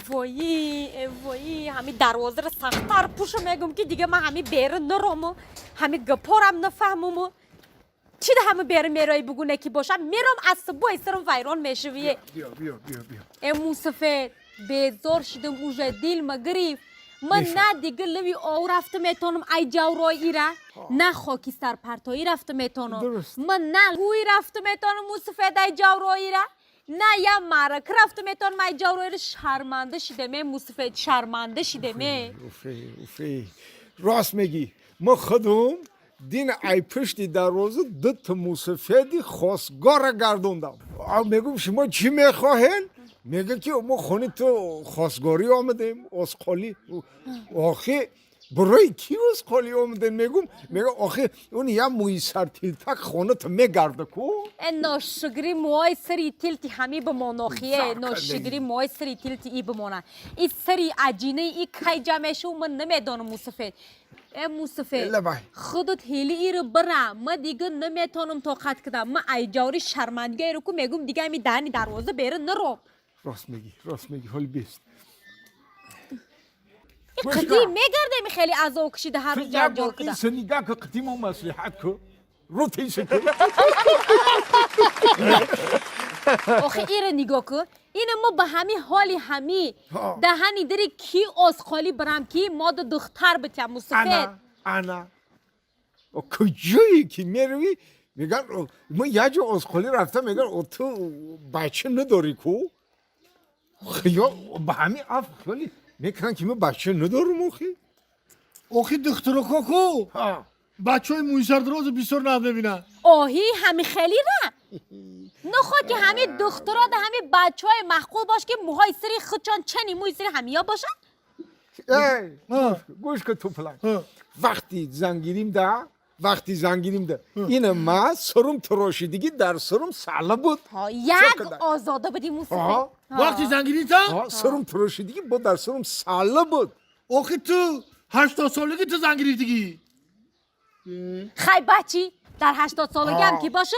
وای همین دروازه رو سخت‌تر پوشم میگم که دیگه من همین بیرون نرم همین گپارم نفهمم چی ده همه بیرون میرایی بگونه که باشم میرم از صبح ایسترم ویران میشویه بیا امو سفید بیزار شدم اوجه دیل ما گریف من نه دیگه لوی او رفته میتونم ای جورای ایره نه خاکی سر پرتایی رفته میتونم من نه گوی رفته میتونم امو سفید ای جورای ایره نه یا مرک رفته میتونم ای جورای ایره شرمنده شده می امو سفید شرمنده شده می اوفی راست میگی ما خودم دین ای پشتی دروازه دت موسفیدی خواستگار گردوندم میگم شما چی میخواهین؟ میگه که ما خونه تو خواستگاری آمدیم اسخالی آخه برای کی اسخالی آمدین میگم آخه اون یا موی سر تیلتک خونه تو میگرده کو ناشگری موهای سری تیلتی همی بماناخیه ناشگری موهای سری تیلتی ای بمانه ای سری عجینه ای کی جمعشو من نمیدانم موسفید موسفید خودت هیلی ای رو برم من دیگه نمیتونم طاقت کدم من ای جوری شرمندگی رو که میگم دیگه همی دهنی دروازه بیرون نرو راست میگی حال بیست قدیم میگرده خیلی عذاب کشیده هر روز جنجال کده این سنیگه که قدیم هم مصلحت که رو تیشه که آخه ایره نگاه که این ما به همی حالی همی دهنی داری کی آسخالی برم کی ما دختر بتیم مصفید انا کجایی که میروی میگن ما یه جا آسخالی رفتم میگن تو بچه نداری کو خیلی به همین اف خیلی میکنن که ما بچه ندارم آخی دخترا کاکو بچه های موی سر دراز بیستار نه ببینن آهی همی خیلی نه نخواه که همه دخترها ده همه بچه های محقول باش که موهای سری خودشان چنی موی سری همیا باشن گوش که تو پلنگ وقتی زنگیریم ده این ما سرم تراشیدگی در سرم ساله بود یک آزاده بدیم موسیقی وقتی زنگیری تا سرم تراشیدگی بود در سرم ساله بود آخی تو 80 سالگی تو زنگیریدگی خیلی بچی در 80 سالگی هم که باشه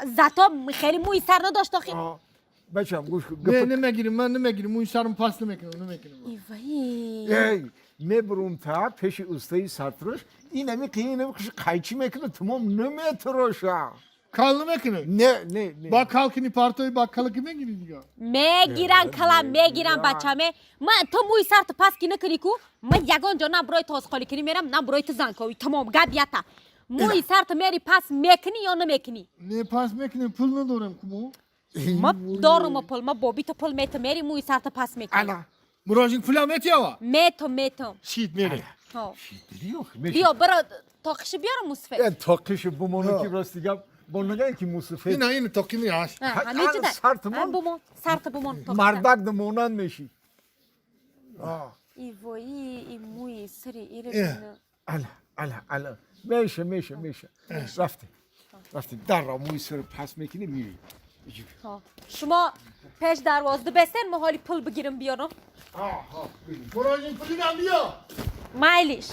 زتا خیلی موی سر نداشت آخی بچم گوش کن نه نمیگیرم موی سرم پس نمیکنم ایوهی میبرم تا پیش استای سرتراش این همی قیچی میکنه تمام نمیتراشه کال نمیکنه نه با کال کنی پارتوی با کال که میگیری دیگه میگیرن کلم میگیرن بچمه من تو موی سر تو پس کی نکنی کو من یگان جا نه برای تو خالی کنی میرم نه برای تو زنکاوی تمام گدیتا موی سر تو میری پس میکنی یا نمیکنی نه پس میکنی پول ندارم کمو ما دارم پول ما بابی تو پول میتم میری موی سر تو پس میکنی مراجعین پول میتی آوا میتم شید میره بیا برا تاقش بیارم مصفه تاقش بمانه که راست دیگه با نگه که مصفه این تاقی نیاش همه چی ده سرت بمان مردک دمونن میشی ایوایی ای موی سری ایره الا میشه رفتی در را موی سر پس میکنی میری شما پیش دروازده بسن ما حالی پول بگیرم بیارم مراجعین پولی نم بیا مایلیش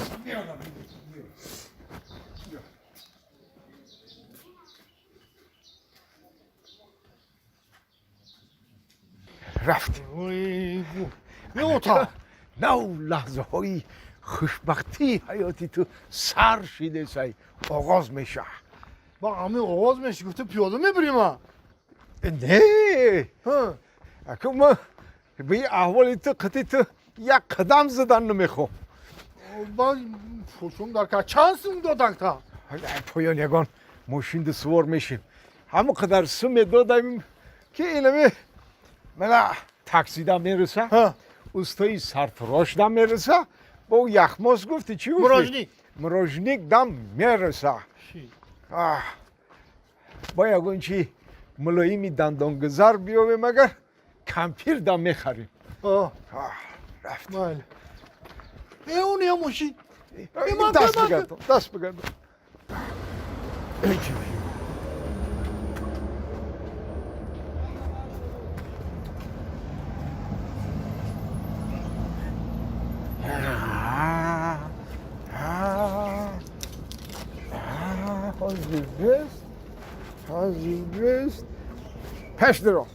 رفتی نو لحظه های خوشبختی حیاتی تو سر شیده سای آغاز میشه با همه آغاز میشه گفته پیاده میبریم ها نه اکو ما به این احوالی تو قطعی تو یک قدم زدن نمیخوام با پوشون در که چند سوم دادن تا پایان یگان ماشین ده سوار میشیم همه قدر سوم دادیم که اینمی ملا تاکسی دم میرسه استای سرفراش دم میرسه با او یخماس گفتی چی گفتی؟ مراجنیک دم میرسه با یگان چی ملایمی دندانگذر بیاوه مگر کمپیر دم میخریم رفت اون یا ماشین دست بگردم How's your wrist? Pass it off.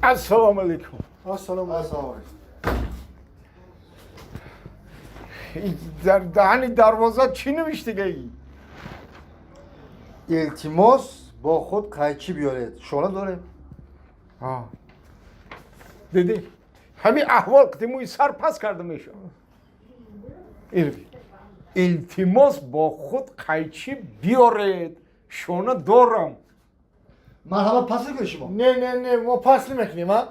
السلام علیکم. السلام علیکم. در دهن دروازه چی نوشته ای؟ التماس با خود قیچی بیارید. شونه داره؟ دیدی؟ همین احوال قدیموی سر پس کرده میشه. التماس با خود قیچی بیارید. شونه دارم. مرحبا پس کنید شما. نه ما پس نمیکنیم ها.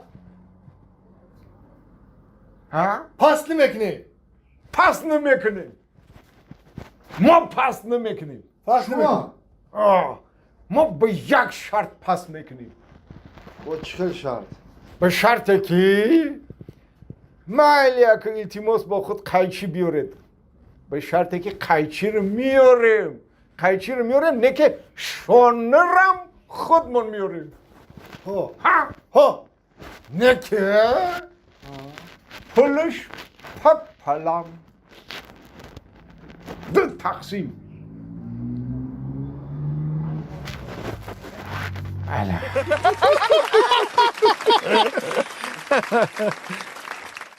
ها؟ پس نمیکنیم. پس نمیکنیم. ما پس نمیکنیم. پس نمیکنیم. شما ما به یک شرط پس میکنیم. با چه شرط؟ به شرطی که مایلی که التماس با خود قیچی بیارید. به شرطی که قیچی رو میاریم. قیچی رو میاریم نه که شانه رم خودمون میاریم. ها نه که پلش پلم دو تقسیم.